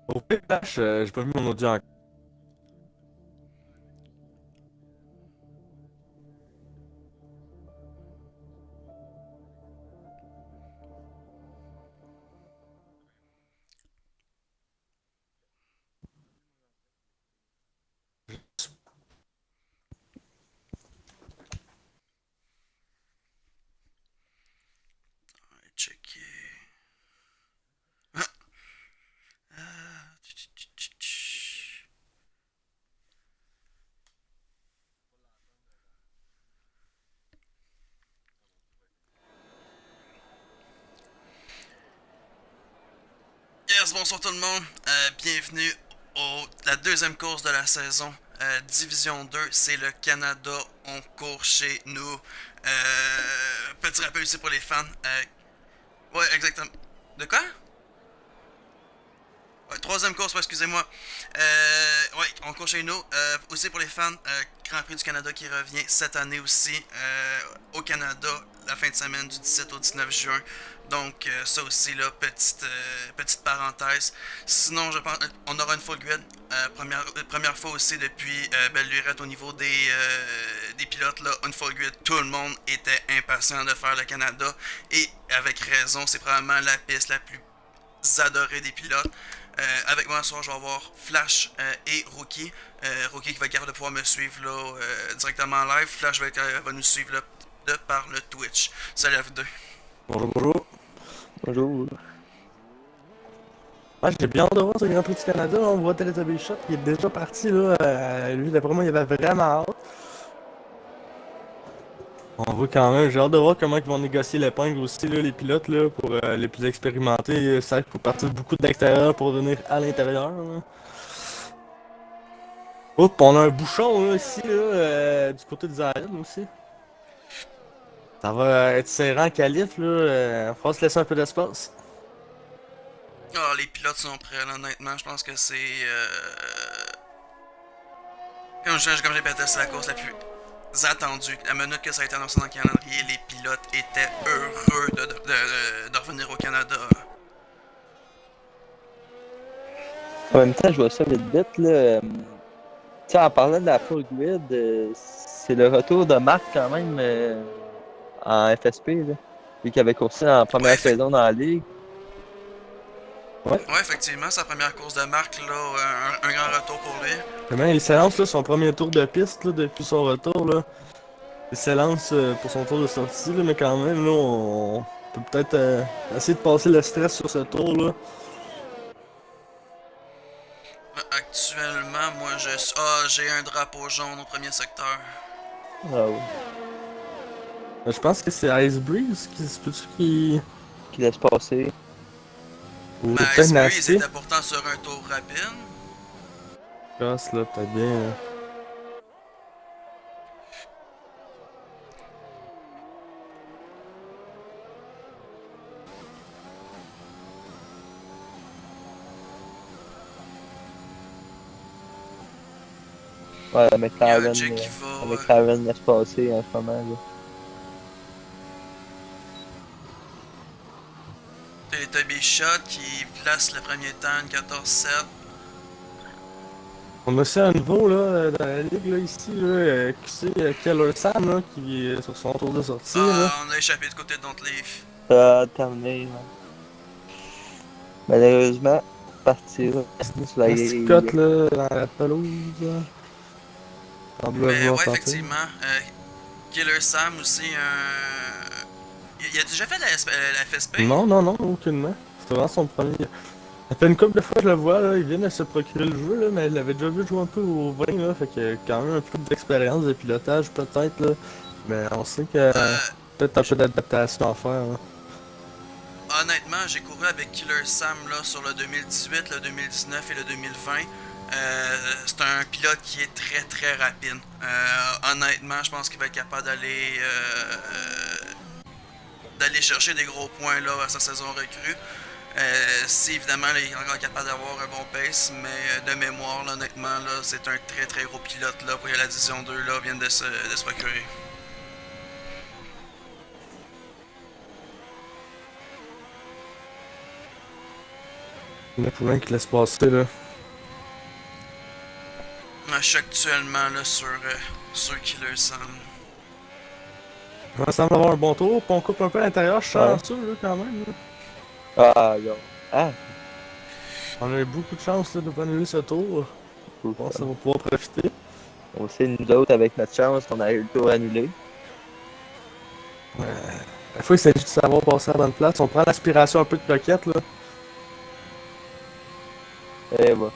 Au pire, Flash, j'ai pas mis mon audio encore. Checker. Ah, Yes, bonsoir tout le monde. Bienvenue au la deuxième course de la saison. Division 2, c'est le Canada. On court chez nous. Petit rappel ici pour les fans. Ouais, exactement. De quoi? Ouais, troisième course, ouais, excusez-moi. Ouais, on court chez nous. Aussi pour les fans, Grand Prix du Canada qui revient cette année aussi au Canada, la fin de semaine du 17 au 19 juin. Donc ça aussi, là, petite parenthèse. Sinon, je pense on aura une full grid. Première fois aussi depuis belle lurette au niveau des pilotes, là, une full grid. Tout le monde était impatient de faire le Canada. Et avec raison, c'est probablement la piste la plus adorée des pilotes. Avec moi ce soir, je vais avoir Flash et Rookie. Rookie qui va être capable de pouvoir me suivre là, directement en live. Flash va nous suivre là, par le Twitch. Salut à vous deux. Bonjour, bonjour. Bonjour. Ouais, j'ai bien hâte de voir ce Grand Prix du Canada. Là. On voit Teletubby Shot qui est déjà parti. Là. Lui, d'après moi, il avait vraiment hâte. On voit quand même, j'ai hâte de voir comment ils vont négocier l'épingle aussi, là, les pilotes, là, pour les plus expérimentés. C'est vrai qu'il faut partir beaucoup de l'extérieur pour venir à l'intérieur. Là. Oups, on a un bouchon là, ici, là, du côté de Zion aussi. Ça va être serrant en qualif, là. Faut se laisser un peu d'espace. Ah, les pilotes sont prêts, là, honnêtement. Je pense que c'est. Comme j'ai répété, c'est la course la plus attendue. La minute que ça a été annoncé dans le calendrier, les pilotes étaient heureux de revenir au Canada. En même temps, je vois ça vite vite, là. Tu sais, en parlant de la full grid, c'est le retour de Marc quand même en FSP, là. Lui qui avait coursé en Ouais, première saison dans la ligue. Ouais. ouais, effectivement, sa première course de marque, là, un grand retour pour lui. Vraiment, il s'élance là, son premier tour de piste là, depuis son retour. Là. Il s'élance pour son tour de sortie, là, mais quand même, là, on peut peut-être essayer de passer le stress sur ce tour. Là. Actuellement, moi je suis. Ah, j'ai un drapeau jaune au premier secteur. Ah oui. Je pense que c'est Ice Breeze qui se peut qui. Qui laisse passer. Ou Mais peut-être Ice Breeze Nasty. était pourtant sur un tour rapide. Casse là, peut-être bien. Ouais, Il y a un Jake qui va. La McLaren laisse passer en ce moment, là. Teletubby Shot qui place le premier temps, une 14-7. On a aussi un nouveau là, dans la ligue là, ici, là, QC Keller Sam là, qui est sur son tour de sortie. Là. Ah, on a échappé du côté de Don't Leave. Ça a terminé, man. Malheureusement, partira sur la Un petit grille. cut là, dans la pelouse. Là. Semble Mais vouloir ouais, tenter. effectivement. Killer Sam aussi, un. Il a déjà fait la FSP? Non, non, non, aucunement. C'est vraiment son premier. Ça fait une couple de fois que je le vois, là, il vient de se procurer le jeu, là, mais il avait déjà vu jouer un peu au 20, là, fait qu'il a quand même un peu d'expérience de pilotage, peut-être, là. Mais on sait que Euh, peut-être un peu d'adaptation à faire, là. Honnêtement, j'ai couru avec Killer Sam là, sur le 2018, le 2019 et le 2020. C'est un pilote qui est très très rapide. Honnêtement, je pense qu'il va être capable d'aller chercher des gros points là à sa saison recrue. Si évidemment là, il est encore capable d'avoir un bon pace, mais de mémoire, là, honnêtement, là, c'est un très très gros pilote là, pour la division 2 là, vient de se procurer. Il y en a plein qui laissent passer, là. Je suis actuellement là sur Killer Sam. On semble avoir un bon tour, puis on coupe un peu à l'intérieur, je suis Ouais. chanceux, là, quand même. Là. Ah, non. Ah, On a eu beaucoup de chance, là, de pas annuler ce tour. Je cool. pense qu'on va pouvoir profiter. On sait, nous autres, avec notre chance, on a eu le tour annulé. Des fois, il s'agit de savoir passer à la bonne place. On prend l'aspiration un peu de Cloquette, là. Et voilà.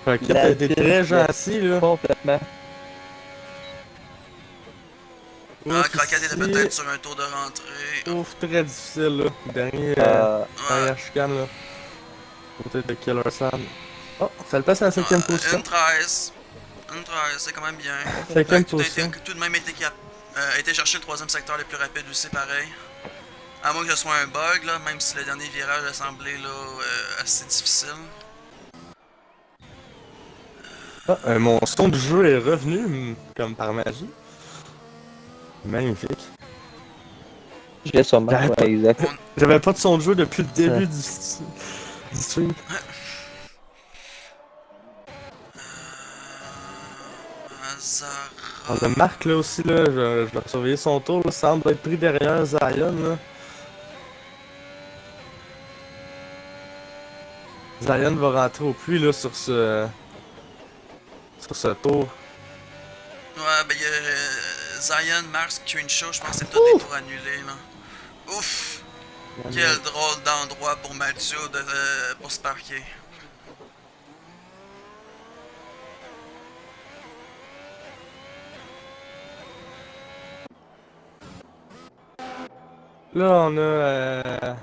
Cloquette a été très L'alpine, gentil, là. complètement. Ah, Ouf, Croquette était ici. peut-être sur un tour de rentrée. Ouf, très difficile, là. Dernier, Ouais, dernière chicane, là. Côté de Killer Sam. Oh, ça le passe à la 5ème position. une 13. Une 13, c'est quand même bien. 5ème Tout, position. tout de même été chercher le troisième secteur le plus rapide aussi, pareil. À moins que ce soit un bug, là, même si le dernier virage a semblé là, assez difficile. Ah, mon son de jeu est revenu, comme par magie. Magnifique. J'ai sûrement, J'avais ouais, pas- exact. J'avais pas de son de jeu depuis le début du stream. On a Zara. Marc là aussi, là, je vais surveiller son tour, là, semble être pris derrière Zion. Là. Zion va rentrer au puits là, sur ce tour. Ouais, ben, il y a Zion, Mars, Crenshaw, je pense que c'est tous des tours annulés, là. Ouf! Quel drôle d'endroit pour Mathieu pour se parquer. Là, on a.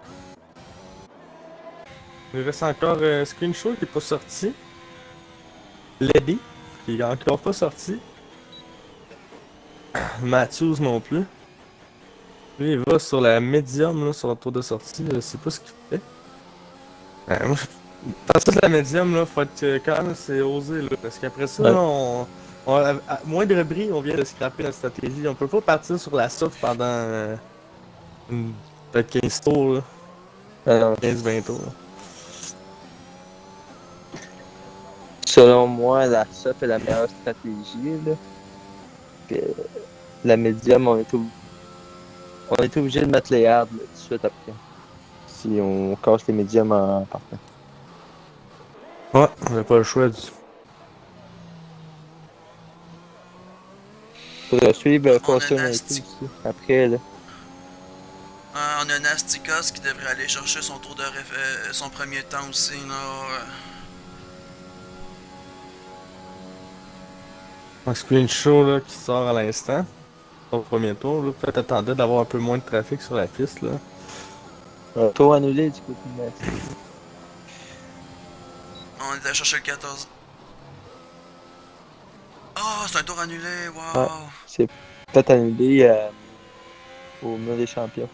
Il reste encore Screenshot qui est pas sorti. Lady, qui est encore pas sorti. Matthews non plus. Lui, il va sur la médium, là, sur le tour de sortie. Je sais pas ce qu'il fait. Moi, passer de la médium, là, faut être quand même assez osé, là. Parce qu'après ça, Ouais. là, à moindre bris, on vient de scraper notre stratégie. On peut pas partir sur la soft pendant peut-être 15 tours, là. Alors, 15-20 tours. Là. selon moi, la SOP est la meilleure stratégie. Là. Que la médium, on est obligé de mettre les hards là, tout de suite après. Si on casse les médiums en partant. Ouais, on n'a pas le choix du. Faudrait suivre On a Foster Nasty. aussi. Après, là. On a Nastikos qui devrait aller chercher son tour de son premier temps aussi, là. Un screenshot là, qui sort à l'instant. Au premier tour, là. Peut-être attendait d'avoir un peu moins de trafic sur la piste, là. Tour annulé du côté de Nasty. On est allé chercher le 14. Oh, c'est un tour annulé, wow! Ouais. C'est peut-être annulé au mur des champions.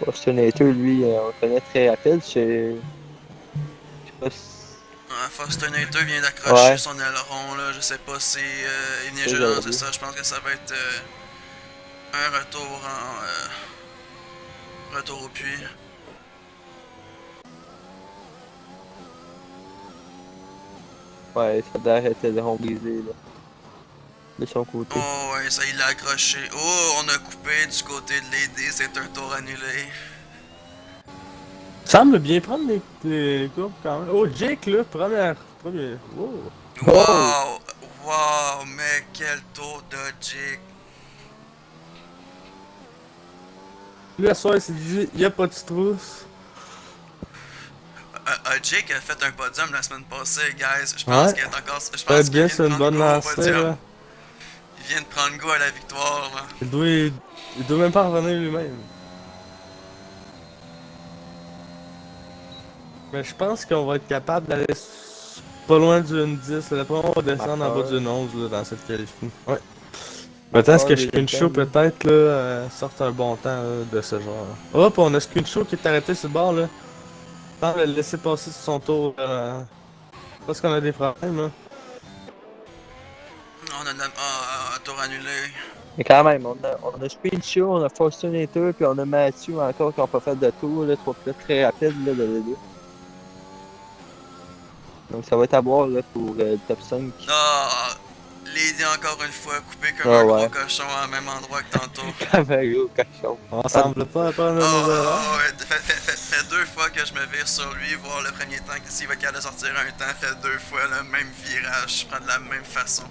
Foster lui, on le connaît très rapide. Je sais pas si... Foster Nater vient d'accrocher Ouais. son aileron, là. Je sais pas si il vient Ça, juste j'avais lancer vu. ça. Je pense que ça va être un retour retour au puits. Ouais, ça doit être le rond brisé, là. De son côté. Oh, ouais, ça, il l'a accroché. Oh, on a coupé du côté de l'aider. C'est un tour annulé. Semble bien prendre les courbes quand même. Oh, Jake, là, premier. Oh. Wow! Wow! Mais quel tour de Jake! Lui, à soir, il s'est dit, y a pas de trousse. Jake a fait un podium la semaine passée, guys. Je pense Ouais. qu'il est encore. Je Peut-être pense qu'il bien vient sur de une prendre bonne goût au lancée, podium. là. Il vient de prendre goût à la victoire, là. Il doit même pas revenir lui-même. Mais je pense qu'on va être capable d'aller pas loin d'une 10. D'après moi, on va descendre en bas d'une 11 là, dans cette qualifie. Ouais. Peut-être que Screenshow peut-être là, sorte un bon temps là, de ce genre. Hop, on a Screenshow qui est arrêté sur le bord là. Tant de le laisser passer sur son tour. Parce qu'on a des problèmes là. On a un tour annulé. Mais quand même, on a Screen Show, on a Fortunator, puis on a Matthew encore qui n'ont pas fait de tour, là, 3 pilotes très rapides là, de deux. Donc ça va être à voir là, pour le top 5. Ah, Lady encore une fois coupé comme Ah un ouais. gros cochon au même endroit que tantôt. Comme un gros cochon. On semble pas prendre Oh, un mauvais oh, rang. ouais, fait 2 fois que je me vire sur lui, voir le premier temps, s'il va être capable de sortir un temps, fait 2 fois le même virage, je prends de la même façon.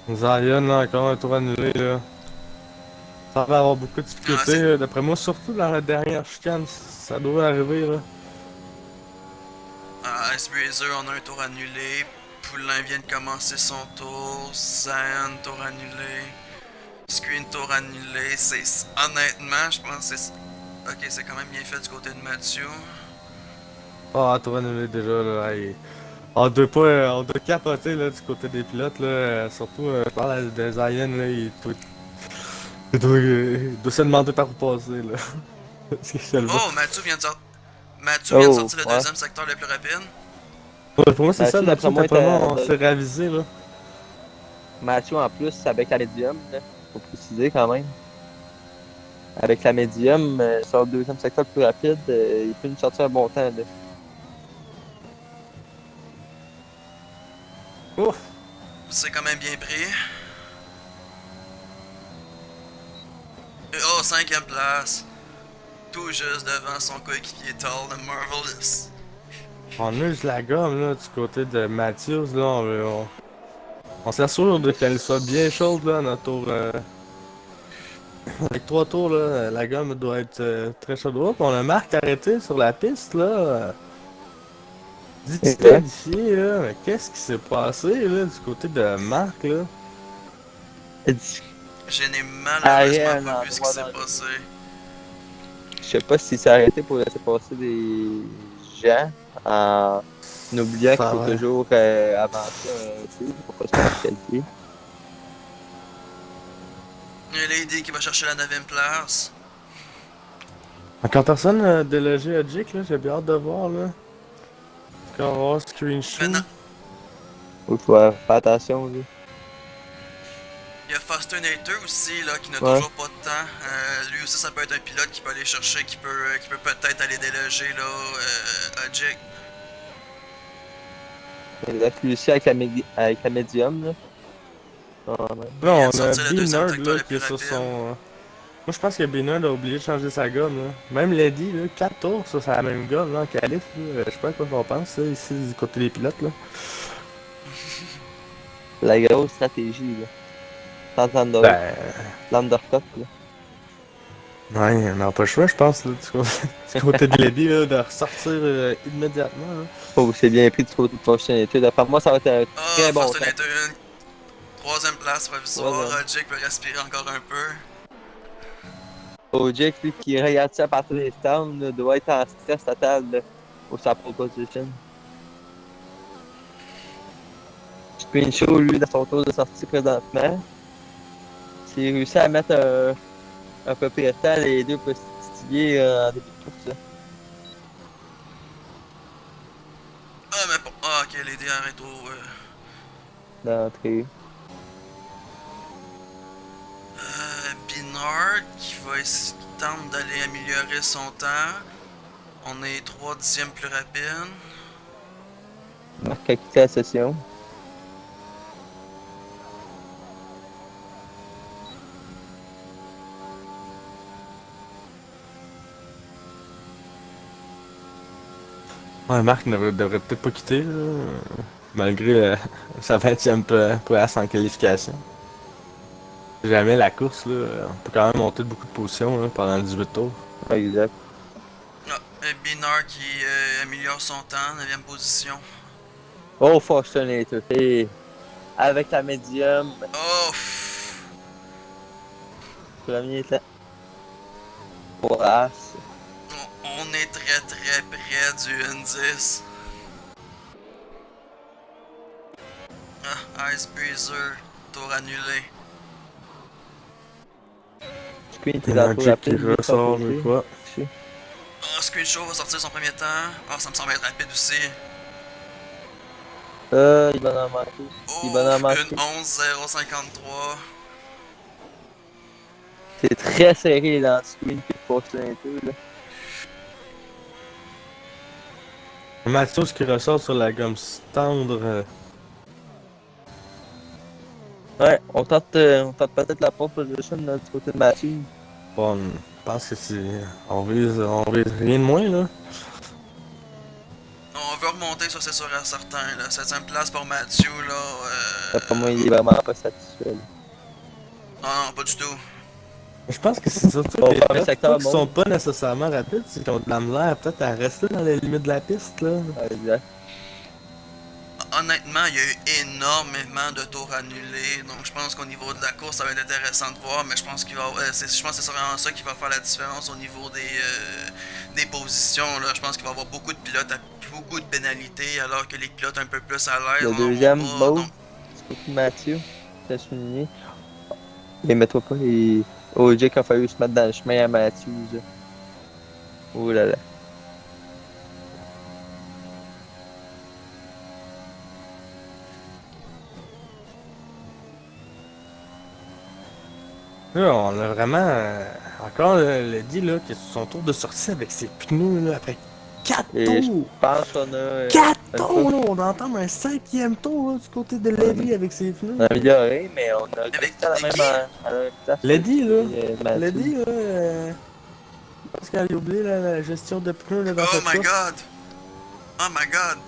Zion, là, encore un tour annulé, là. Ça va avoir beaucoup de Ah, difficultés, c'est- là. D'après moi, surtout dans la dernière chicane, ça doit arriver, là. Icebreezer, on a un tour annulé. Poulain vient de commencer son tour. Zion, tour annulé. Screen, tour annulé. Honnêtement, je pense que c'est. Ok, c'est quand même bien fait du côté de Mathieu. Ah, tour annulé déjà, là. Hey. On doit capoter, là, du côté des pilotes, là. Surtout, je parle de Zion, là. Il doit se demander par où passer, là. Parce que je le vois. Oh, Mathieu vient de Oh, sortir le ouais. deuxième secteur le plus rapide. Ouais, pour moi, c'est ça, Mathieu, d'après moi, d'après moi, était on s'est ravisé, là. Mathieu en plus avec la médium, là. Faut préciser quand même. Avec la médium, sur le deuxième secteur le plus rapide, il peut nous sortir un bon temps là. Ouf! C'est quand même bien pris. Et oh, 5ème place. Tout juste devant son coéquipier Tall, le Marvelous. On use la gomme, là, du côté de Matthews, là. On s'assure de qu'elle soit bien chaude, là, notre tour. Avec 3 tours, là, la gomme doit être très chaude. Oh, on a Marc arrêté sur la piste, là. Exact. Disqualifié, là. Mais qu'est-ce qui s'est passé, là, du côté de Marc, là? Je n'ai Ariel, malheureusement pas vu ce qui endroit s'est dans le- passé. Je sais pas s'il s'est arrêté pour laisser passer des gens en oubliant qu'il Ça faut va. toujours avancer un peu pour pas se faire qualifier. Il y a Lady qui va chercher la 9ème place. Encore personne délogé à Jake, là. J'ai bien hâte de voir, là. Encore voir screenshot. Maintenant, Il faut faire attention, lui. il y a Foster Nater aussi, là, qui n'a Ouais. toujours pas de temps. Lui aussi, ça peut être un pilote qui peut aller chercher, qui peut peut-être aller déloger, là, à Jake. Exact. Lui aussi avec avec la médium, là. Ah, ouais. Il vient Là, de on a sortir le deuxième B-Nerd, secteur là, le qui est plus sur rapide. son. Moi, je pense que B-Nerd a oublié de changer sa gomme, là. Même Lady, là, 4 tours sur sa même gomme, là, en qualif, là. Je sais pas à quoi on pense, là, ici, du côté des pilotes, là. La grosse stratégie, là. Ben. L'undercut, là. Ouais, on n'a pas le choix, je pense, là, du côté de Lady, là, de ressortir immédiatement, là. Oh, c'est bien pris du côté de fonctionnalité. D'après moi, ça va être un Ah, très bon Foster temps. Nater, troisième place provisoire. Troisième. Jake peut respirer encore un peu. Oh, Jake, lui, qui regarde ça à partir des stands, là, doit être en stress total, là, pour sa proposition. Screen Show, lui, dans son tour de sortie présentement. S'il réussit à mettre un peu plus de temps, les deux peuvent se titiller en début de course, là. Ah, mais bon. Ah, ok, Lady arrête au. D'entrée. Binard qui tente d'aller améliorer son temps. On est 3/10 plus rapide. Marc a quitté la session. Ouais, Marc devrait peut-être pas quitter, là, malgré sa 20e place en qualification. Si jamais la course, là, on peut quand même monter de beaucoup de positions, là, pendant 18 tours. Exact. Ah, Binard qui améliore son temps, 9ème position. Oh, Fortunator. Et avec la médium, Oh! Pff. premier temps. Pour As. On est très très près du N10. Ah, Icebreezer, tour annulé. Screen qui Il est y en a dans un le tour Jake qui rapide, lui, ressort, favorisé. je crois. Ah, Screenshow va sortir son premier temps. Ah, ça me semble être rapide aussi. Il va en manquer. Il va en Ouf, manquer. une 11-0-53. C'est très serré dans le screen puis le poste un peu, là. Mathieu qui ressort sur la gomme tendre. Ouais, on tente peut-être la pole position du côté de Mathieu. Bon, je pense que c'est. On vise rien de moins, là. On veut remonter, ça c'est sûr et certain. Là. 7ème place pour Mathieu. Là, D'après moi, il est vraiment pas satisfait. Là. non, pas du tout. Je pense que c'est surtout On les va faire un pilotes secteur qui monde. sont pas nécessairement rapides, c'est qu'ils ont de la misère peut-être à rester dans les limites de la piste, là. Ouais, exact. Honnêtement, il y a eu énormément de tours annulés. Donc je pense qu'au niveau de la course, ça va être intéressant de voir. Mais je pense qu'il va, je pense que c'est vraiment ça qui va faire la différence au niveau des positions. Là. Je pense qu'il va y avoir beaucoup de pilotes à beaucoup de pénalités, alors que les pilotes un peu plus à l'aise Le en deuxième, auront pas. Maud, Donc, du côté de Mathieu, c'est souligné. Et mets-toi pas les. OJ qui a fallu se mettre dans le chemin à Matthews. Là. Oh là là. Là, on a vraiment encore le dit là, qui est sur son tour de sortie avec ses pneus là, après 4 Et je tours! pense qu'on a. 4 une tours fois là! On entend un 5e tour là, du côté de Lady avec ses pneus. on a amélioré, mais on a avec resté à la des même, qui? à la même place. Lady là! Matthews. Lady là! Je pense qu'elle a oublié la gestion de pneus là, dans Oh cette my course. god! Oh my god!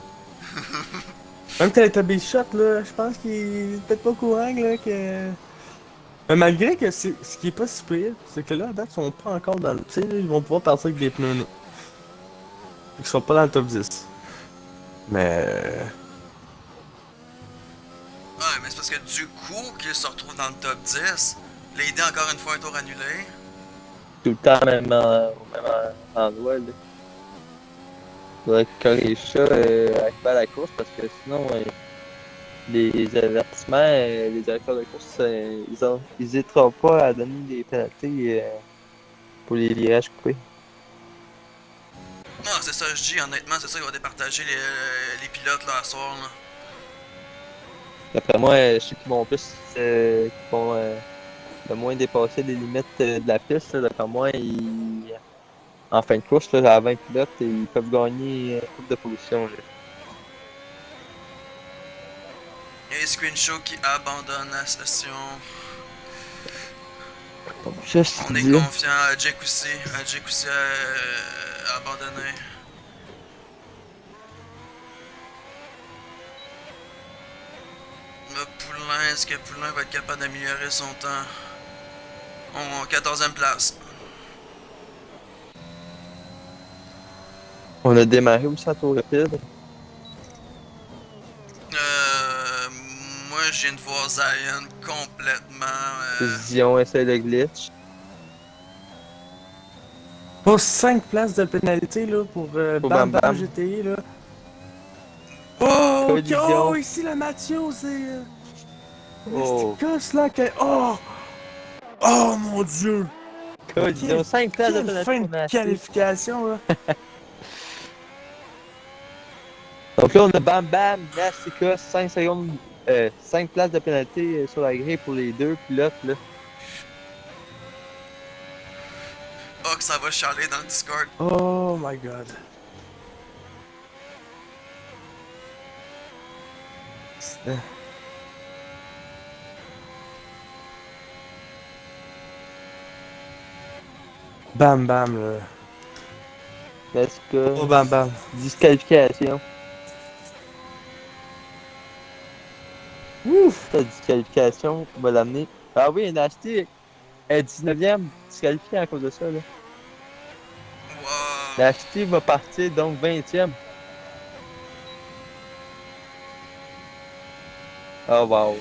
Même Teletubby Shot là, je pense qu'il est peut-être pas au courant là que. Mais malgré que ce qui est pas si pire, c'est que là, à date, ils sont pas encore dans le. Tu sais, ils vont pouvoir partir avec des pneus neufs. Ils sont pas dans le top 10. Mais. Ouais, mais c'est parce que du coup qu'il se retrouve dans le top 10, Lady encore une fois un tour annulé. Tout le temps, même, au même endroit. Là. Faudrait corriger ça à la course parce que sinon, les avertissements, les directeurs de course, ils n'hésiteront pas à donner des pénalités pour les virages coupés. Non, c'est ça, je dis, honnêtement, c'est ça qui va départager les pilotes là à soir. Là. D'après moi, je sais qu'ils vont plus, qu'ils vont le moins dépasser les limites de la piste. Là. D'après moi, en fin de course, là, à 20 pilotes, ils peuvent gagner une coupe de position. Là. Et Screenshow qui abandonne la session. Juste On est dire. confiant. Jake aussi. Jake aussi a abandonné. Le Poulain, est-ce que Poulain va être capable d'améliorer son temps? En 14e place. On a démarré aussi à tour rapide. Euh, Moi, je viens de voir Zion complètement. Vision, essaie de glitch. Pour 5 places de pénalité là, pour Pour Bam Bam Bam Bam. GTI là. Oh, Collision. oh, ici le Mathieu, c'est. Oh. C'est gosse là que. Oh! Oh mon dieu! Collision. 5 places de Quelle pénalité fin pour de Mathieu. qualification là! Donc là, on a Bam Bam, Nastica, 5 secondes, 5 places de pénalité sur la grille pour les deux pilotes. Là. Oh, que ça va chialer dans le Discord. Oh my god. Bam Bam là. Nastica, Oh Bam Bam. disqualification. Ouf! La disqualification va l'amener. Ah oui, Nasty est 19e, disqualifié à cause de ça. Là. Wow. Nasty va partir donc 20e. Oh wow.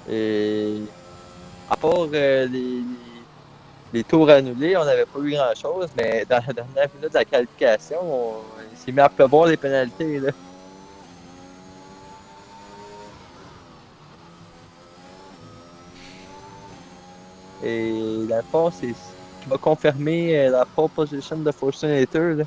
Et à part les tours annulés, on n'avait pas eu grand chose, mais dans la dernière minute de la qualification, il s'est mis à pleuvoir les pénalités. Là. Et dans le fond, c'est ce qui va confirmer la pole position de Fortunator. Là.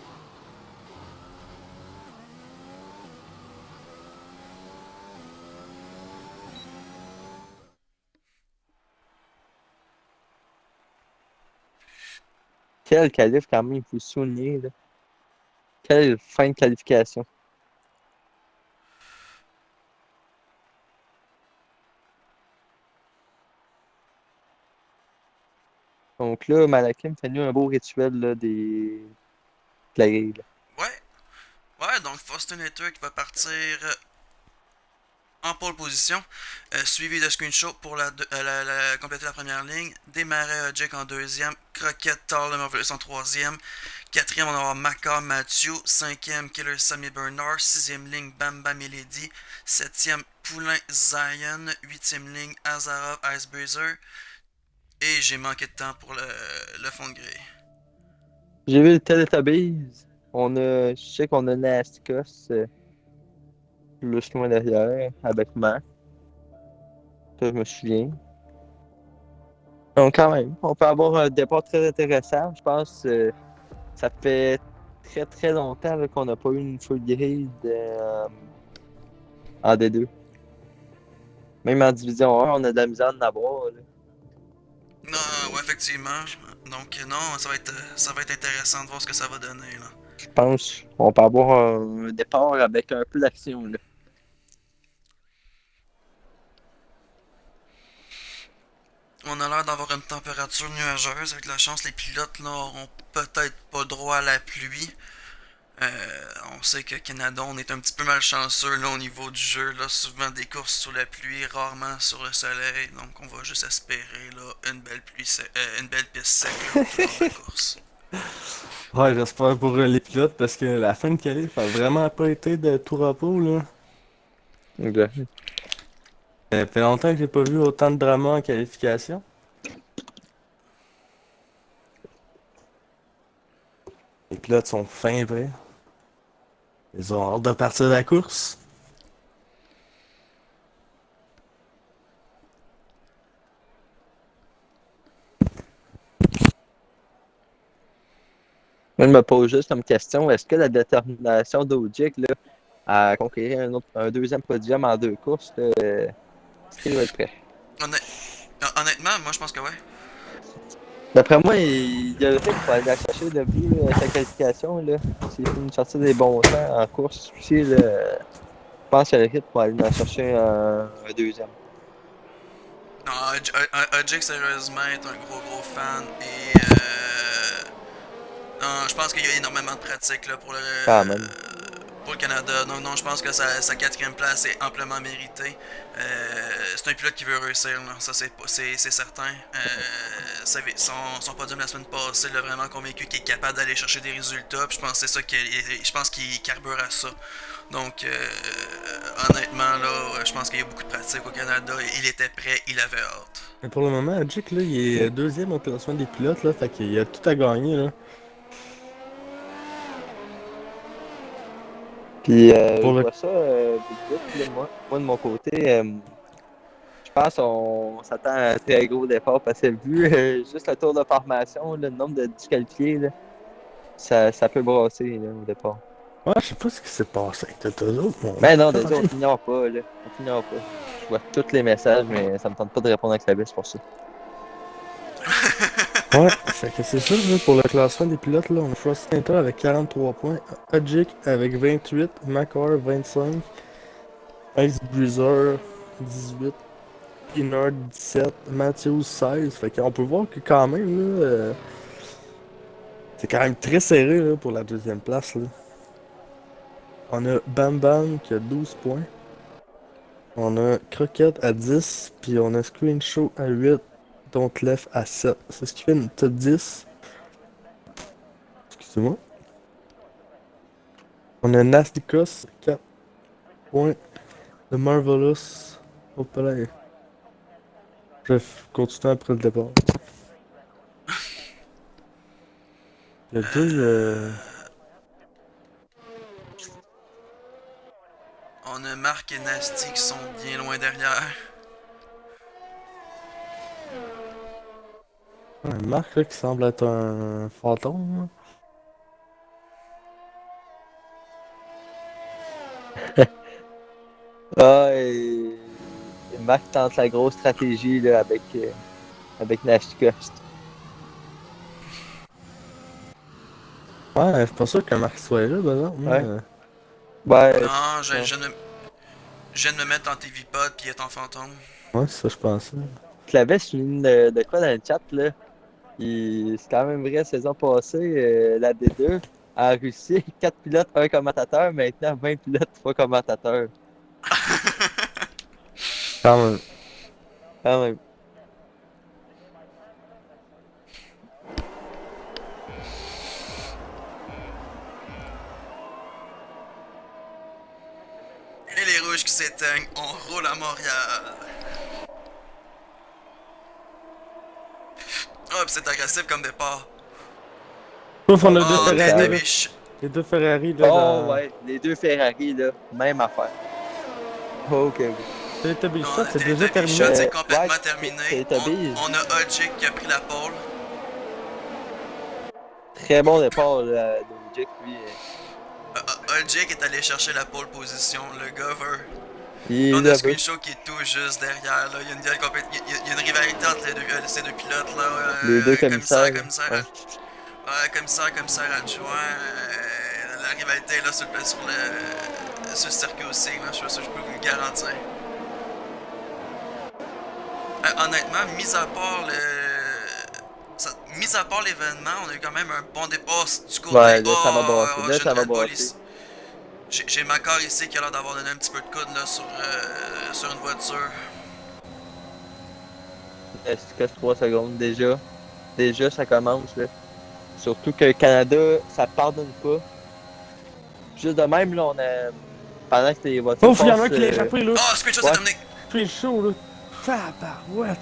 Quel qualif quand même, il faut souligner. Là. Quelle fin de qualification. Donc là, Malakim fait nous un beau rituel là, de la grille. Là. Ouais, ouais, donc Fostinator qui va partir en pole position, suivi de Screenshot pour compléter la première ligne, démarrer Jack en deuxième, Croquette, Tall Marvelous en troisième, quatrième on va avoir Macar Mathieu, cinquième Killer Sammy Bernard, sixième ligne Bam Bam et Lady, septième Poulain Zion, huitième ligne Azarov Icebreezer, et j'ai manqué de temps pour le fond de grille. J'ai vu le Teletubbies. Je sais qu'on a Nasticos plus loin derrière avec Mac. Ça, je me souviens. Donc, quand même, on peut avoir un départ très intéressant. Je pense que ça fait très très longtemps là, qu'on n'a pas eu une full grille en D2. Même en Division 1, on a de la misère de l'avoir. Là. Non, ouais, effectivement. Donc, non, ça va être intéressant de voir ce que ça va donner, là. Je pense qu'on peut avoir un départ avec un peu d'action. Là. On a l'air d'avoir une température nuageuse. Avec la chance, les pilotes n'auront peut-être pas droit à la pluie. On sait que Canada, on est un petit peu malchanceux là, au niveau du jeu. Là, souvent des courses sous la pluie, rarement sur le soleil. Donc on va juste espérer là, une belle piste sec là, tout au long de la course. Ouais, j'espère pour les pilotes parce que la fin de qualif a vraiment pas été de tout repos, là. Okay. Ça fait longtemps que j'ai pas vu autant de drama en qualification. Les pilotes sont fins prêts. Ils ont hâte de partir de la course. Moi, je me pose juste comme question, est-ce que la détermination d'Ojik à conquérir un deuxième podium en 2 courses, là, est-ce qu'il va être prêt? Honnêtement, moi je pense que ouais. D'après moi, il y a le rythme pour aller la chercher de vu sa qualification. Là. S'il fait une sortie des bons temps en course, aussi, là, je pense qu'il y a le rythme pour aller la chercher un deuxième. Non, Jake sérieusement est un gros fan et non, je pense qu'il y a énormément de pratique là, Quand même. pour le Canada. Donc non, je pense que sa quatrième place est amplement méritée. C'est un pilote qui veut réussir, là. Ça c'est certain. Son podium la semaine passée l'a vraiment convaincu qu'il est capable d'aller chercher des résultats. Puis je pense que c'est ça je pense qu'il carbure à ça. Donc honnêtement là, je pense qu'il y a beaucoup de pratique au Canada. Il était prêt, il avait hâte. Mais pour le moment, Jake, là, il est deuxième au classement des pilotes, là, fait qu'il a tout à gagner, là. Puis Pour je le... vois ça vite, là, moi, de mon côté, je pense qu'on s'attend à un très gros départ parce que vu juste le tour de formation, là, le nombre de disqualifiés, là, ça peut brasser là, au départ. Ouais, je sais pas ce qui s'est passé avec eux autres, mon... Mais non, déjà, on t'ignore pas, là. On t'ignore pas. Je vois tous les messages, mais ça me tente pas de répondre avec la bise pour ça. Ouais, fait que c'est ça, là, pour le classement des pilotes, là, on a Frost Center avec 43 points, Adjic avec 28, Macor 25, Ice Breezer 18, Inard 17, Matthews 16, fait qu'on peut voir que quand même, là, c'est quand même très serré, là, pour la deuxième place, là. On a Bam Bam qui a 12 points, on a Croquette à 10, puis on a Screenshot à 8, dont Left à 7. C'est ce qui fait une top 10. Excusez-moi. On a Nasticos, 4 points. The Marvelous, au palais. Bref, continuons après le départ. Il y a deux. On a Marc et Nasty qui sont bien loin derrière. Un Marc là, qui semble être un fantôme. Ah, et Marc tente la grosse stratégie là, avec Nash Cost. Ouais, je suis pas sûr que Marc soit là, par exemple. Ouais. Moi. Ouais, Non, non. je viens de me mettre en TV pod puis il est en fantôme. Ouais, c'est ça, je pensais. Clavet souligne de quoi dans le chat, là? C'est quand même vrai, saison passée, la D2, en Russie, 4 pilotes, un commentateur, maintenant 20 pilotes, 3 commentateurs. Quand même. Quand même. Et les rouges qui s'éteignent, on roule à Montréal. Oh, pis c'est agressif comme départ. Sauf on a deux Oh, ça, tête de Ferrari, là. biche. Les deux Ferrari, là, Oh, dans... ouais, les deux Ferrari, là, même affaire. Ok, oui. Teletubby Non, Shot, c'est le déjà Teddy terminé. Shot, c'est Ouais, complètement terminé. Teletubbies. On a Odjick qui a pris la pole. Très bon départ là, de Jack, lui. Odjick est allé chercher la pole position. Le gars veut. Il Là, est on a là, Screenshow qui est tout juste derrière. Là. Il y a une belle il y a une rivalité entre ces deux pilotes. Là. les deux Commissaire, commissaires. Ouais. commissaire adjoint. La rivalité est là sur le circuit aussi. Là. Je peux vous le garantir. Honnêtement, mis à part l'événement, on a eu quand même un bon départ du côté. Ouais, là, ça va brasser. Là, j'ai ça une va Red Bull brasser. ici. J'ai ma car ici qui a l'air d'avoir donné un petit peu de coude là, sur une voiture. Il se casse 3 secondes déjà. Déjà, ça commence, là. Surtout que le Canada, ça pardonne pas. Juste de même, là, on a. Pendant que les voitures. Ouf, il y en a un passent, qui l'a échappé, là. Oh, screenshot Ouais. c'est terminé! Je suis chaud, là. Tabarouette.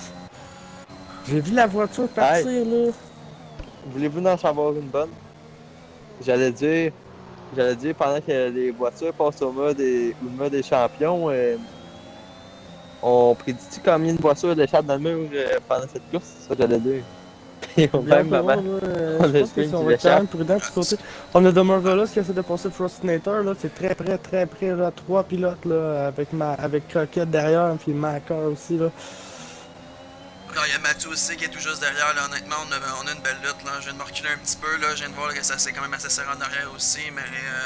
J'ai vu la voiture partir, là. Voulez-vous en savoir une bonne? J'allais dire. J'allais dire, pendant que les voitures passent au mode des champions, on prédit combien de voitures échappent dans le mur pendant cette course? C'est ça que j'allais dire. Et au Bien même pour moment, moi, là, on je a pense Spring qu'on qui va être quand l'échappe. même prudent de ce côté. On a The Marvelous qui essaie de passer le Frostinator, là. C'est très près, là. 3 pilotes, là. Avec Crockett derrière, puis Macar aussi, là. Non, il y a Mathieu aussi qui est tout juste derrière. Là. Honnêtement, on a une belle lutte. Là. Je viens de me reculer un petit peu. Là. Je viens de voir que ça c'est quand même assez serré en arrière aussi. Mais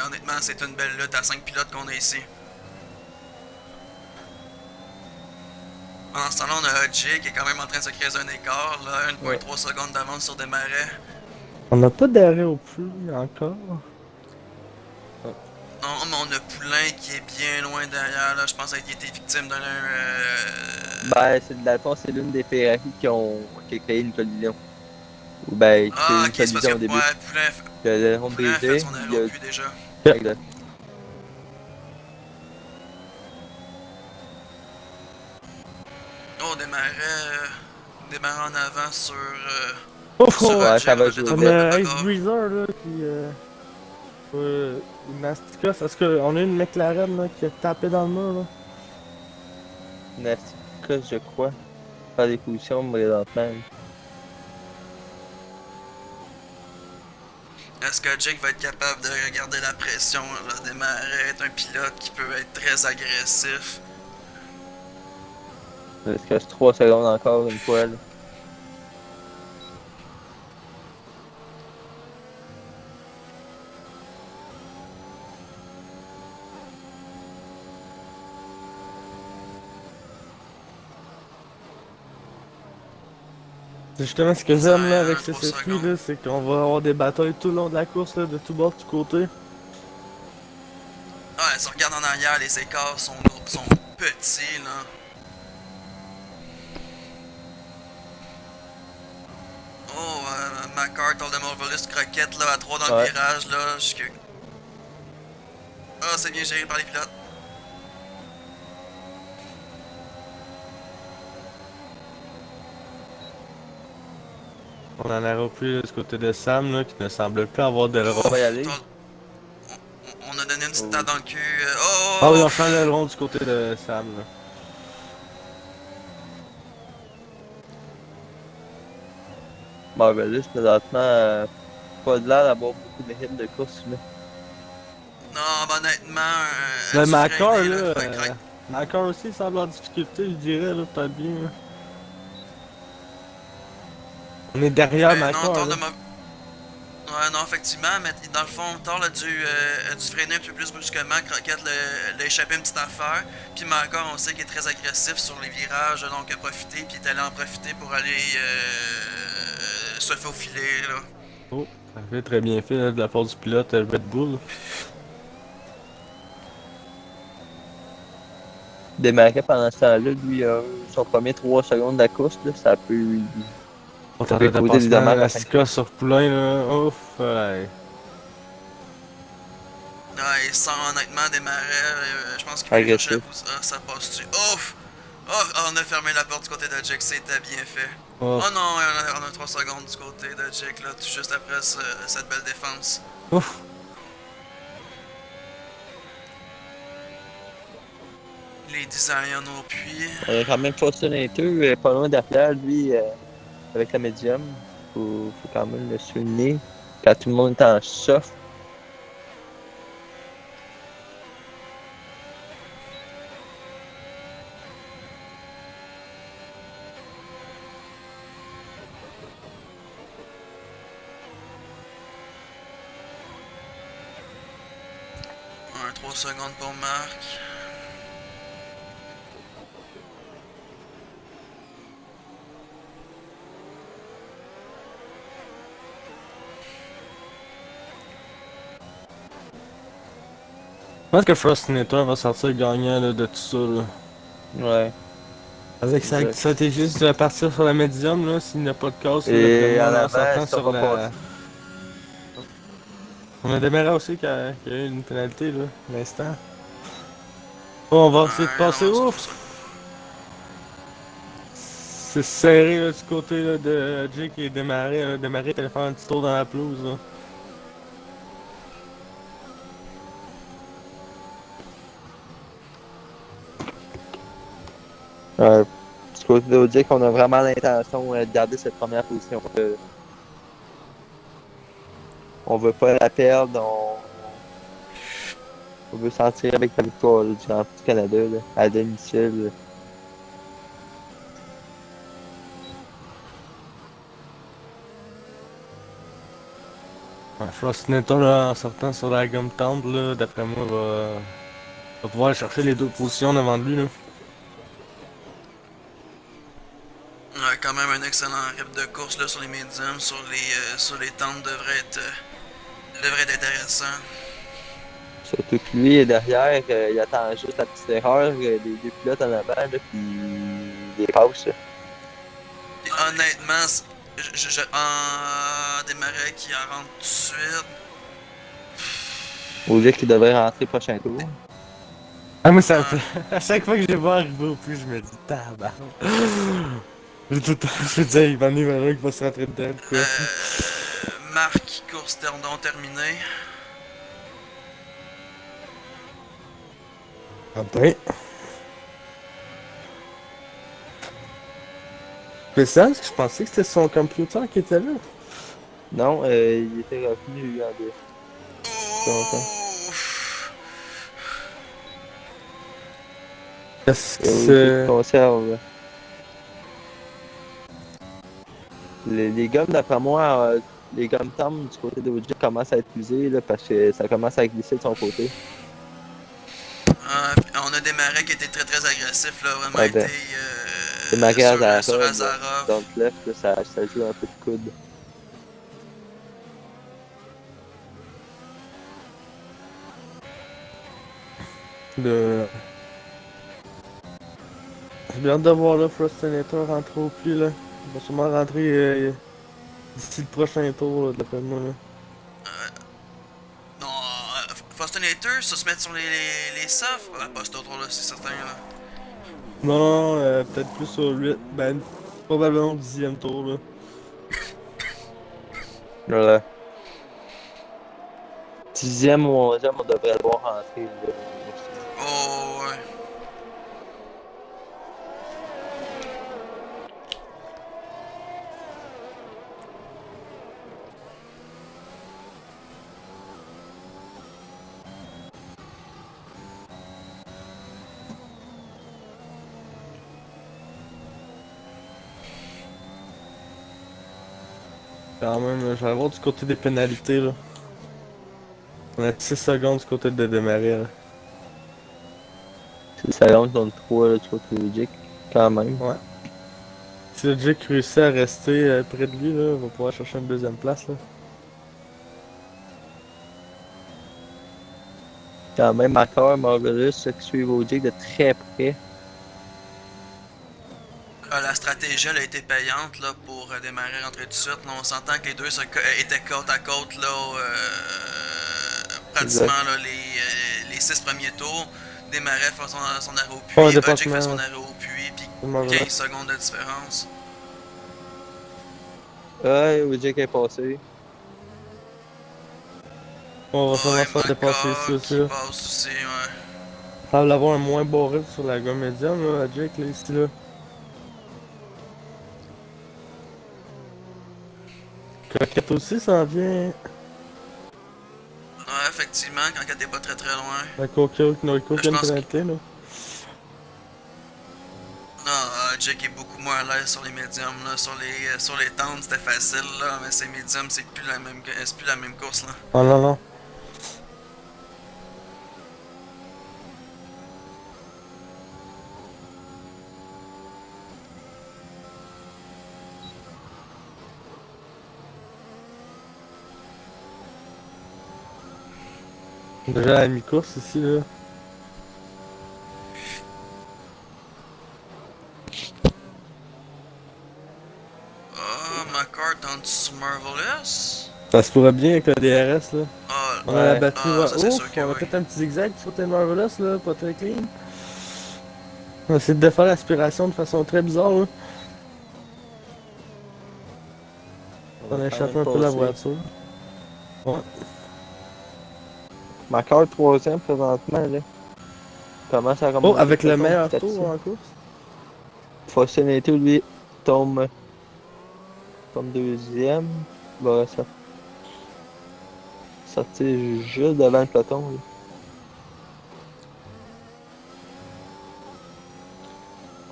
honnêtement, c'est une belle lutte à 5 pilotes qu'on a ici. En ce temps-là, on a Odjick qui est quand même en train de se créer un écart. Là, 1,3 secondes d'avance sur Desmarais. On n'a pas d'arrêt au plus, encore. Non, mais on a Poulain qui est bien loin derrière. Là. Je pense qu'il a été victime d'un. Ben, dans le fond, c'est l'une des Ferrari qui a créé une collision. Ou ben, qui a Ah, eu une ok, c'est parce que collision au début. ouais, Que le rond Poulain a fait brisé. son Il y a... aéro plus déjà. Exact. Oh, démarrer en avant sur. Ouf, Sur oh, Ouais, Odjick, ça va le jouer on vite. a Ace bagarre. Breezer, là, qui... Nastica, est-ce qu'on a une McLaren, là, qui a tapé dans le mur, là? Nastica, je crois. Faire des positions présentement. Est-ce que Jake va être capable de regarder la pression? Là? Desmarais est un pilote qui peut être très agressif. Il se casse 3 secondes encore une fois. Là. C'est justement ce que j'aime, là, avec Ouais, ce 3 circuit, secondes. là, c'est qu'on va avoir des batailles tout le long de la course, là, de tout bord, de tout côté. Ouais, si on regarde en arrière, les écarts sont petits, là. Oh, McCart, de Marvelous, croquette, là, à 3 dans le Ouais. virage, là, jusque... Ah, c'est bien géré par les pilotes. On en aura plus du côté de Sam, là, qui ne semble plus avoir de On va y aller. On a donné une petite Oh. tape dans le cul. Oh! Ah oui, on change l'aileron du côté de Sam, là. Marvelous, présentement, pas de l'air d'avoir beaucoup de hits de course. Là. Non, ben honnêtement... Le tu Macar, freiné, là, Fait que- Macar aussi semble en difficulté, je dirais, là, peut-être bien, là. On est derrière non, Macar, là. Ouais, non, effectivement, mais dans le fond, Thor a dû freiner un peu plus brusquement. Croquette l'a échappé une petite affaire. Puis mais encore, on sait qu'il est très agressif sur les virages, donc il a profité, puis il est allé en profiter pour aller se faufiler, là. Oh, ça fait très bien fait là, de la part du pilote Red Bull. Démarrer pendant ce temps-là, lui, a eu son premier 3 secondes de la course, là, On ça peut tentait de causer des passer dommages à la la fin de course. Sika sur Poulain là. Ouf, ouais. Ouais, sans honnêtement démarrer, je pense qu'il va aller chercher la Agressif. pousse. Ah, ça passe-tu? Ouf! Oh, on a fermé la porte du côté de Jack, c'était bien fait. Oh Ouf, non, on a 3 secondes du côté de Jack, là, tout juste après cette belle défense. ouf. Les designs au puits. On a quand même Fortunator, pas loin derrière, lui, avec la médium. Faut quand même le souligner. Quand tout le monde est en chauffe. Un 3 secondes pour Marc. Je pense que Frostinator va sortir gagnant là, de tout ça. Là. Ouais. Avec sa Exact. stratégie de partir sur la médium, là, s'il n'a pas de casse, là, d'après Et moi, en là, en avant, sortant ça sur va la. passer. On a démarré aussi qu'il y a eu une pénalité, là, l'instant. Oh, on va essayer de Ouais, passer. on se retrouve Ouf! ça. C'est serré là, du côté là, de Jake qui est démarré. Démarré, il allait faire un petit tour dans la pelouse. Là. Du côté d'Audi, qu'on a vraiment l'intention de garder cette première position. On veut pas la perdre. On veut sentir avec la victoire là, du Grand Prix du Canada, là, à domicile. Ouais, Frostinator, là, en sortant sur la gomme tendre, là, d'après moi, va pouvoir chercher les deux positions devant de lui. Là. Ouais, quand même un excellent rip de course là, sur les médiums, sur les tentes devrait être intéressant. Surtout que lui est derrière, il attend juste la petite erreur des deux pilotes en avant, là, puis il les passe. Là. Et honnêtement, en démarrer qui en rentre tout de suite. Audi qui devrait rentrer prochain tour. Ah, moi, ça me Ouais. fait. À chaque fois que je les vois arriver au plus, je me dis, tabarnak. J'ai tout le temps, je me dis, il va en avoir un qui va se rentrer dedans, quoi. Marc, course non terminée. Ah ben. Spécial, parce que je pensais que c'était son computer qui était là. Non, il était revenu en deux. Longtemps. Ouf! Est-ce que Et Audi qui c'est. conserve. Les gommes, d'après moi, les gommes tendres du côté d'Audi commencent à être usées là, parce que ça commence à glisser de son côté. On a démarré qui était très très agressif, là, vraiment Ouais, été ben, démarrer à sur Azarov, là, Azarov. dans le left, là, ça joue un peu de coude. Le. J'ai bien hâte de voir le Frostinator rentrer au plus, là. Il va sûrement rentrer d'ici le prochain tour, là, d'après moi, là. Non, Fostinator, ça se mettre sur les softs? Pas ce tour là, c'est certain, là. Non, non, peut-être plus sur 8. Ben, probablement au 10e tour, là. Voilà. 10e ou 11e, on devrait le voir rentrer. Là, aussi. Oh, ouais. Quand même, je vais voir du côté des pénalités, là. On a 6 secondes du côté de démarrer, là. C'est ça rentre dans le 3 là, tu vois, Jake, quand même. Ouais. Si le Jake réussit à rester près de lui, là, on va pouvoir chercher une deuxième place, là. Quand même, encore, Marvelous, ceux qui suivent au Jake de très près. La stratégie elle a été payante là, pour démarrer rentrer tout de suite. Là, on s'entend que les deux étaient côte à côte là, Exact. pratiquement là, les 6 premiers tours. Démarrait faire son arrêt au Oh, un puits, Jake fait dépassement, son là. arrêt au puits, puis C'est Marvelous. 15 secondes de différence. Ouais, au Jake est passé. On va Ouais, sûrement se faire dépasser ici Maca aussi, qui là. passe aussi, ouais. Ça va avoir un moins beau rythme sur la gomme médiane, là, à Jake, là, ici, là. Croquette aussi s'en vient. Ouais, effectivement, quand t'es pas très très loin. Avec aucune Je pense que pénalité, là. non, Jake est beaucoup moins à l'aise sur les médiums, là. Sur les tentes, c'était facile, là, mais ces médiums, c'est plus la même course, là. Oh non, non. Déjà à la mi-course ici, là. Ah, McCart en dessous Marvelous. Ça se pourrait bien avec le DRS, là. Ah, On a la Ouais. batterie, ouais. ça c'est Ouf, sûr que on a oui. fait un petit zigzag sur côté de Marvelous, là, pas très clean. On a essayé de faire l'aspiration de façon très bizarre, là. On a échappé un peu la voiture. Ouais. Encore le troisième présentement, là. Commence à Oh, remonter avec le peloton meilleur petit à tour petit. en course. Fortunato, lui, tombe deuxième. Va sortir juste devant le peloton. Là.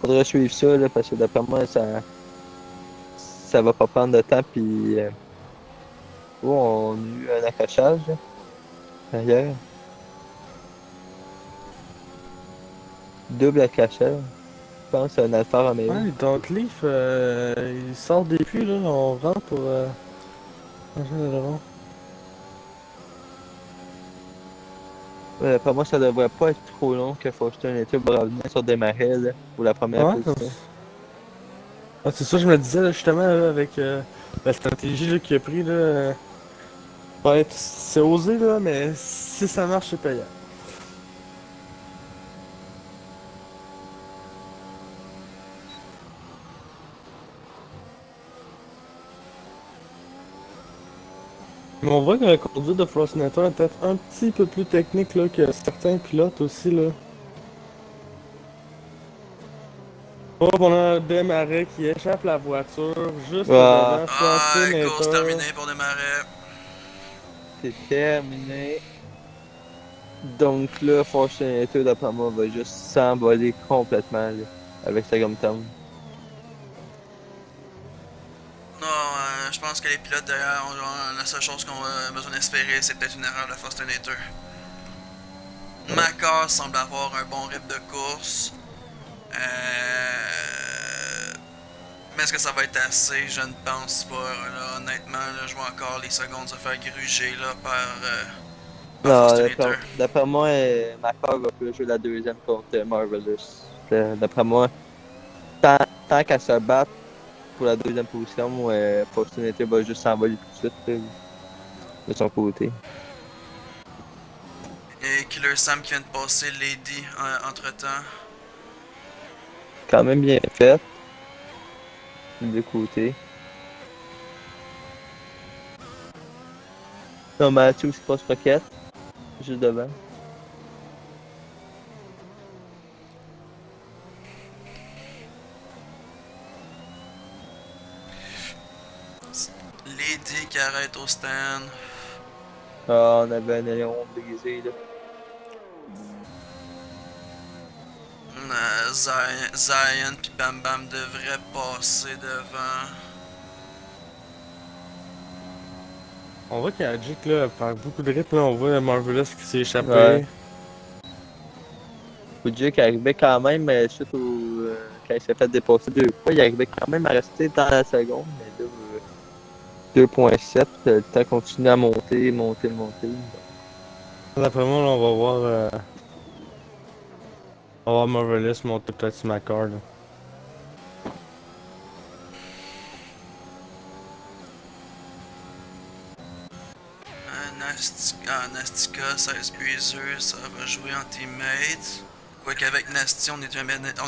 Faudrait suivre ça, là, parce que d'après moi, ça va pas prendre de temps. Puis, oh, on a eu un accrochage là, derrière. Double accrochage. Je pense que c'est un Alfa Romeo. Ouais, donc Leaf, il sort des puits, là. On rentre pour changer le rond. Pour moi, ça devrait pas être trop long que Fortunato va revenir sur des marais là, pour la première Ouais, position. c'est ça que je me disais, là, justement, là, avec la stratégie là, qu'il a pris, là. Ouais, c'est osé, là, mais si ça marche, c'est payant. Mais on voit que la conduite de Frostnator est peut-être un petit peu plus technique là, que certains pilotes aussi, là. Oh, on a Desmarais qui échappe la voiture juste Ah, devant Ah, course Frostinator. terminée pour démarrer. c'est terminé. Donc là, Fortunato, d'après moi, va juste s'envoler complètement là, avec sa gomme tendre. Non, je pense que les pilotes derrière, la seule chose qu'on a besoin d'espérer, c'est peut-être une erreur de Fortunator. Macar semble avoir un bon rythme de course. Mais est-ce que ça va être assez? Je ne pense pas. Là, honnêtement, là, je vois encore les secondes se faire gruger là, par Non, Fortunator. d'après moi, Macor va plus jouer la deuxième contre Marvelous. D'après moi, tant, tant qu'à se battre pour la deuxième position, Fortunato va juste s'envoler tout de suite là, de son côté. Et Killer Sam qui vient de passer Lady entre temps. Quand même bien fait, des deux côtés. Non, Matthew qui passe Rocket, juste devant. Lady qui arrête au stand. Ah, on avait un aileron brisé là. Zion puis Bam Bam devraient passer devant. On voit qu'Ajik, là, perd beaucoup de rythme, là. On voit Marvelous qui s'est échappé. Ouais. Fujik arrivait quand même, suite au. Quand il s'est fait dépasser 2 fois, il arrivait quand même à rester dans la seconde, mais là, 2.7, le temps continue à monter, monter, monter. D'après moi, là, on va voir Marvelous monter peut-être sur ma corde. Nastica, Size Breezer, ça va jouer en teammate. Quoique avec Nasty, on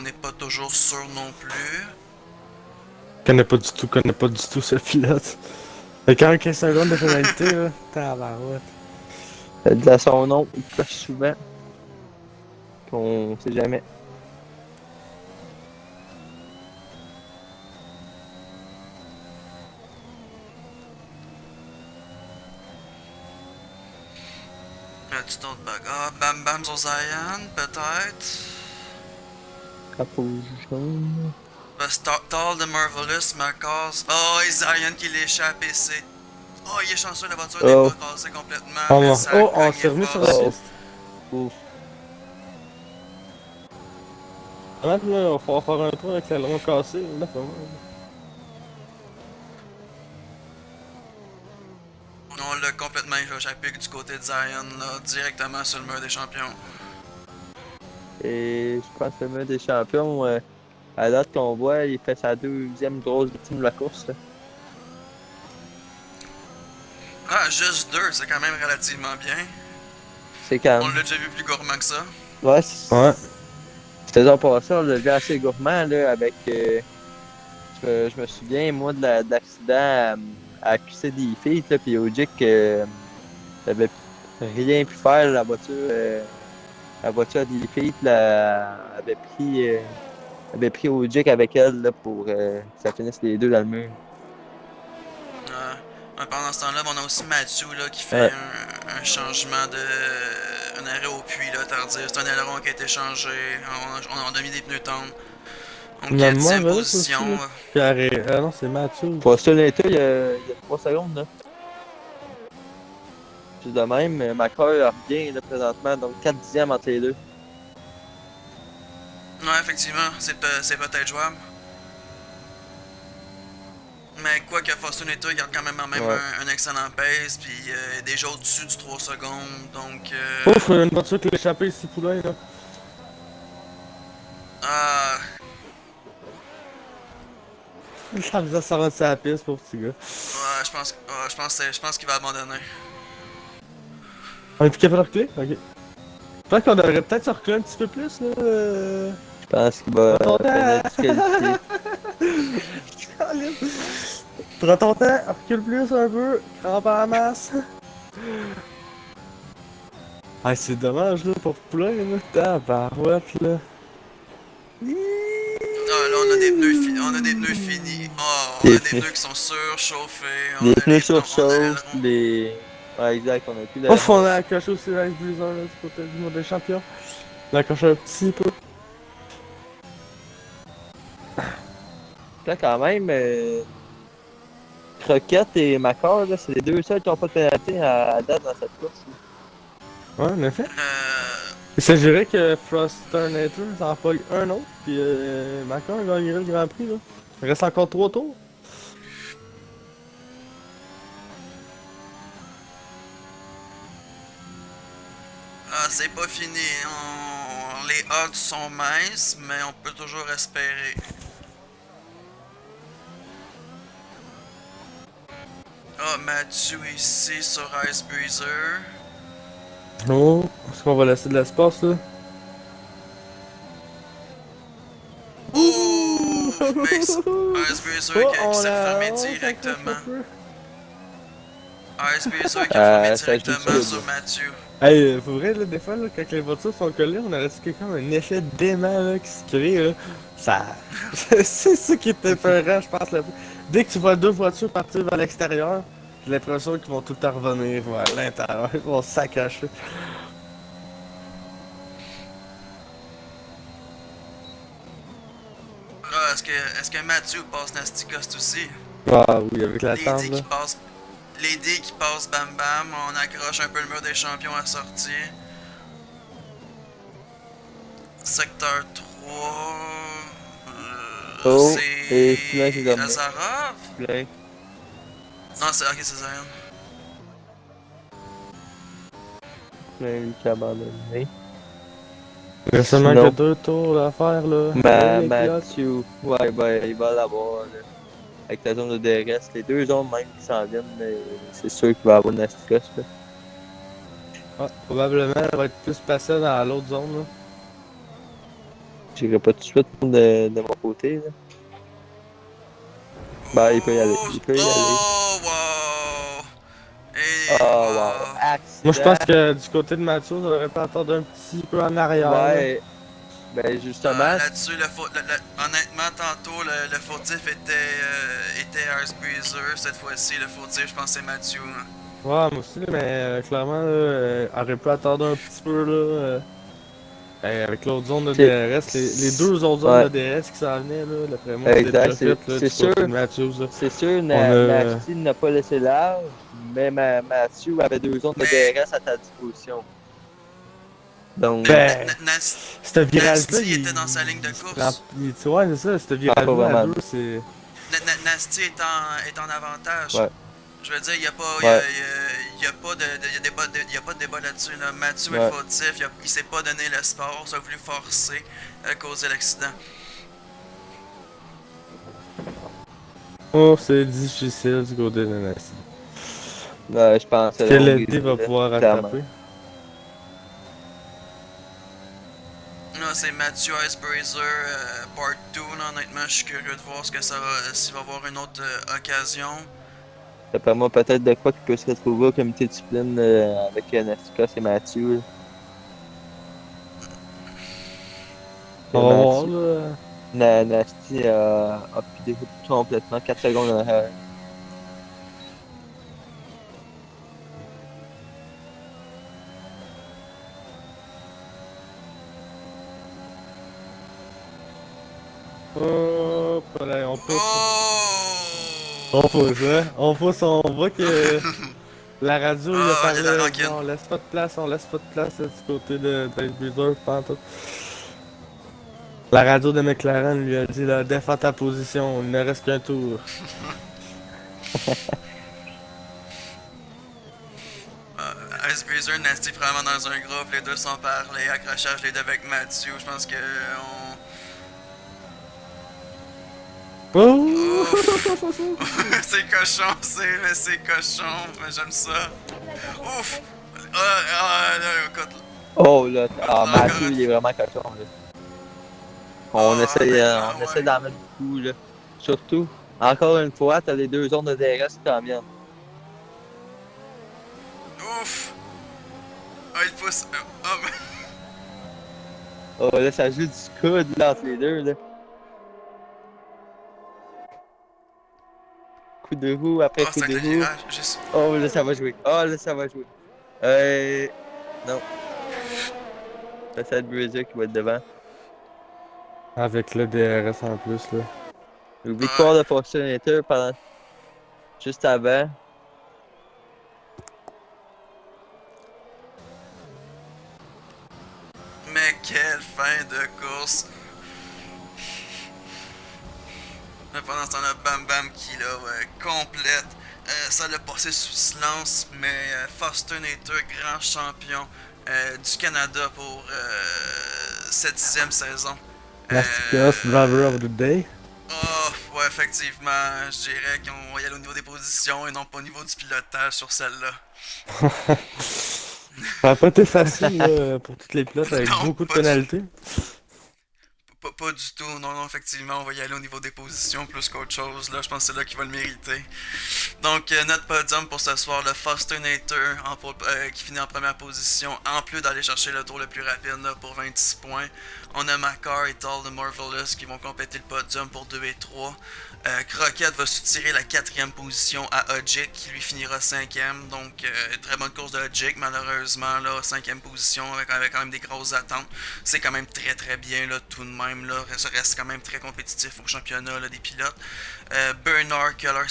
n'est pas toujours sûr non plus. Connais pas du tout ce pilote. Fait quand 15 secondes de pénalité, là, tabarouette. De à son nom, il coche souvent. Qu'on sait jamais. As-tu d'autres bagarres? Bam Bam sur Zion, peut-être? Capot jaune. Tall de Marvelous, Marcos. Oh, et Zion qui l'échappe et c'est. Oh, il est chanceux, la voiture n'est Oh. pas cassée complètement. Oh, mais non. ça a Oh, on cogné s'est remis sur fort. la Oh. piste. Ouf. Maintenant, là, il va falloir faire un tour avec l'aileron cassé, là, pas mal. On l'a complètement échappé du côté de Zion, là, directement sur le mur des champions. Et je pense que le mur des champions, à date qu'on voit, il fait sa deuxième grosse victime de la course. Là. Ah, juste 2, c'est quand même relativement bien. C'est quand On même. l'a déjà vu plus gourmand que ça. Ouais, Ouais. saison passée, on l'a vu assez gourmand là, avec. Je me souviens, moi, de l'accident à QC des filles, là, puis Ojic n'avait rien pu faire. La voiture des filles avait pris Ojic avec elle là, pour que ça finisse les deux dans le mur. Pendant ce temps-là, on a aussi Mathieu là, qui fait Ouais. un changement de. Un arrêt au puits, là, tardif. C'est un aileron qui a été changé. On a mis des pneus tendres. Donc, Il y a 10e Marvelous position. aussi, là. Puis arrêt. Ah non, c'est Mathieu. Pour ça, l'Inter, il y a 3 secondes. Là. Juste de même, Macron revient là, présentement, donc 4 dixièmes entre les deux. Ouais, effectivement, c'est peut-être jouable. Mais quoi que Foston et toi, garde quand même Ouais. un excellent pace, puis déjà au-dessus du 3 secondes, donc... Ouf, une voiture qui l'a échappé ici, poulain, là. Ah, Ça faisait ça rendre sa piste, pauvre petit gars. ouais, je pense qu'il va abandonner. On est plus capable de reculer? Ok. Je pense qu'on devrait peut-être se reculer un petit peu plus, là. Je pense qu'il va Prends ton finir temps. disqualifié. Prends ton temps, recule plus un peu, crampe à la masse. Ah, c'est dommage, là, pour Poulain, là. Tabarouette, là. Ah, là, on a des pneus finis. Oh, on Des a des pneus. pneus qui sont surchauffés. Les a pneus les- surchauffent, on a les. Ouais, exact, on a plus de. Ouf, on a accroché aussi l'Ice Blizzard, là, du côté du monde des champions. On a accroché un petit peu. Là, quand même, Croquette et Macor, là, c'est les deux seuls qui n'ont pas de pénalité à date dans cette course. Là. Ouais, en effet. Euh, Il s'agirait que Frosternator s'en pogne un autre, puis Macron gagnerait le Grand Prix, là. Il reste encore 3 tours. ah, c'est pas fini. Les odds sont minces, mais on peut toujours espérer. Ah, Mathieu ici sur Ice Breezer. Oh, est-ce qu'on va laisser de l'espace, là? Ouh! Mais Ice Breezer qui s'est fermé directement. Ice Breezer qui a fermé Ça joue directement ça, sur là. Mathieu. Hey, faut vrai, là, des fois, là, quand les voitures sont collées, on aurait dit comme un effet d'aimant, là, qui se crée, là. Ça... c'est ça qui était peurant, je pense, là. Dès que tu vois deux voitures partir vers l'extérieur, j'ai l'impression qu'ils vont tout le temps revenir vers l'intérieur, ils vont s'accacher. Ah, est-ce que Mathieu passe Nasty Cost aussi? Ah oui, avec la Lady tente, là. qui passe. les dés qui passent bam bam, on accroche un peu le mur des champions à sortie. Secteur 3. Oh, et Poulain qui est C'est dominé. Azarov? Poulain. Non, c'est ok, c'est Zion. Poulain, lui, qui a abandonné. Il reste seulement Sinon- que 2 tours à faire là. Allez, les pilotes. Mathieu, ouais, ben, il va l'avoir. Là. Avec la zone de DRS, les deux zones même qui s'en viennent, c'est sûr qu'il va avoir une astuce. Là. Ouais, probablement, elle va être plus passée dans l'autre zone là. J'irai pas tout de suite de mon côté. Là. Ben, il peut y aller. Il peut y aller. Oh, wow! Et Oh, wow. wow. Accident. Moi, je pense que du côté de Mathieu, ça aurait pu attendre un petit peu en arrière. là. Ouais. Ben, justement. Là-dessus, honnêtement, tantôt, le fautif était Icebreezer. Cette fois-ci, le fautif, je pense que c'est Mathieu. Hein. Ouais, moi aussi, mais clairement, là, elle aurait pu attendre un petit peu là. Avec l'autre zone de DRS, les deux autres zones de DRS qui s'en venaient, là, d'après moi, c'était Exact, déjà fait là, c'est du côté sûr. de Matthews. Là. C'est sûr, On a- Nasty n'a pas laissé large, mais Mathieu avait deux zones de DRS à ta disposition. Donc, Ben, ce virage-là, Nasty était dans sa ligne de course. Tu vois, c'est ça, ce virage-là pas à vraiment. deux, c'est... Nasty est en avantage. Ouais. Je veux dire, il n'y a pas, Ouais. y a pas de débat là-dessus. Là. Mathieu Ouais. est fautif, il s'est pas donné l'espoir, il a voulu forcer, causer l'accident. Oh, c'est difficile du côté de Nasty. je pense Est-ce que l'LD va pouvoir clairement. rattraper? Là, c'est Mathieu Icebreezer Part 2. Honnêtement, je suis curieux de voir s'il va y avoir une autre occasion. D'après moi, peut-être de quoi qu'il peut se retrouver au comité de discipline avec Nastica, c'est Mathieu. Là. On va voir, là. Nasty a pidé complètement 4 secondes en arrière. Oh, là, on pousse. Oh! On pousse, on voit que la radio, il a Ah, il y a de la parlé, rancune. on laisse pas de place du côté de Buzzer, pas en tout. La radio de McLaren lui a dit, là, défends ta position, il ne reste qu'un tour. Icebreezer, Nasty probablement dans un groupe, les deux sont parlés, accrochage les deux avec Mathieu, je pense que Oh! c'est cochon, c'est cochon, mais j'aime ça. Ouf! Là, écoute. Oh là, Ah, Mathieu, encore il est vraiment cochon. Là. On essaie ouais. d'en mettre beaucoup. Là. Surtout, encore une fois, t'as les deux zones de DRS qui t'en viennent. Ouf! Ah, il pousse. Mais... Oh là, ça joue du coude là, entre les deux. Là. Coup de roue après coup c'est de un roue. virage, juste. Oh là, ça va jouer. Oh là, ça va jouer. Non. C'est Brazier qui va être devant. Avec le DRS en plus, là. Une victoire de Fortunator pendant... juste avant. Mais quelle fin de course! Mais pendant ce temps-là, Bam Bam qui là, complète. Ça l'a passé sous silence, mais Foster Nater, grand champion du Canada pour cette 10e saison. Masticos, Driver of the Day. Oh, ouais, effectivement, je dirais qu'on va y aller au niveau des positions et non pas au niveau du pilotage sur celle-là. Ça a pas été facile là, pour toutes les pilotes avec Non, beaucoup de pas du- pénalités. Pas du tout, non, effectivement, on va y aller au niveau des positions plus qu'autre chose, là, je pense que c'est là qu'il va le mériter. Donc, notre podium pour ce soir, le Foster Nater, qui finit en première position, en plus d'aller chercher le tour le plus rapide là, pour 26 points. On a Macar et Tall de Marvelous qui vont compléter le podium pour 2 et 3. Crockett va soutirer la 4e position à Odjick qui lui finira 5e. Donc très bonne course de Odjick, malheureusement là, 5e position avec quand même des grosses attentes. C'est quand même très bien là tout de même. même, là, ça reste quand même très compétitif au championnat là, des pilotes. Bernard, Killer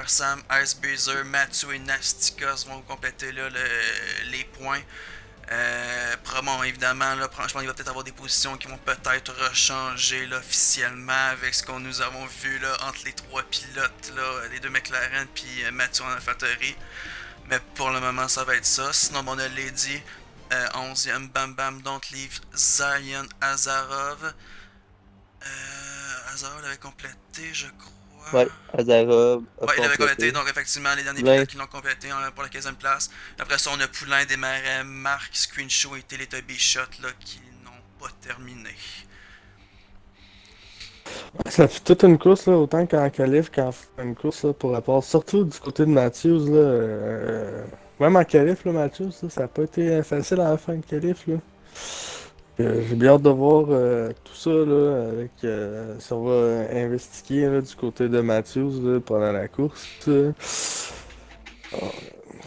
Sam, Ice Breezer, Mathieu et Nastikos vont compléter là, les points. Probablement évidemment là, franchement il va peut-être avoir des positions qui vont peut-être rechanger là, officiellement avec ce qu'on nous avons vu là, entre les trois pilotes là, les deux McLaren puis Mathieu en AlphaTauri. Mais pour le moment ça va être ça. Sinon on a Lady 11e Bam Bam Don't Leave Zion Azarov. Azarov l'avait complété je crois. Ouais, Azarov. Ouais, il avait complété, donc effectivement, les derniers pilotes qui l'ont complété pour la 15e place. Après ça, on a Poulain, Desmarais, Marc, Screenshow et Teletubby Shot là, qui n'ont pas terminé. Ouais, ça fait toute une course, là, autant qu'en qualif qu'en une course là, pour rapport. Surtout du côté de Matthews. Là, même en qualif, là, Matthews, là, ça n'a pas été facile à la fin de qualif. Là. J'ai bien hâte de voir tout ça là, avec si on va investiguer là, du côté de Matthews là, pendant la course.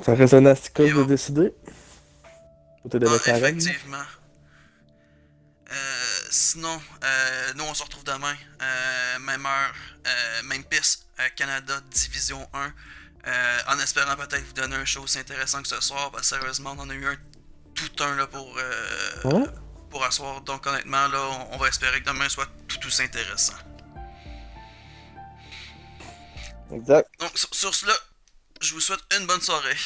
Ça reste un Nastikos de décider. Côté de McLaren. Effectivement. Sinon, nous on se retrouve demain, même heure, même piste, Canada Division 1, en espérant peut-être vous donner un show aussi intéressant que ce soir, parce que sérieusement on en a eu tout un là pour asseoir, donc honnêtement là on va espérer que demain soit tout aussi intéressant. Exact. Donc sur cela, je vous souhaite une bonne soirée.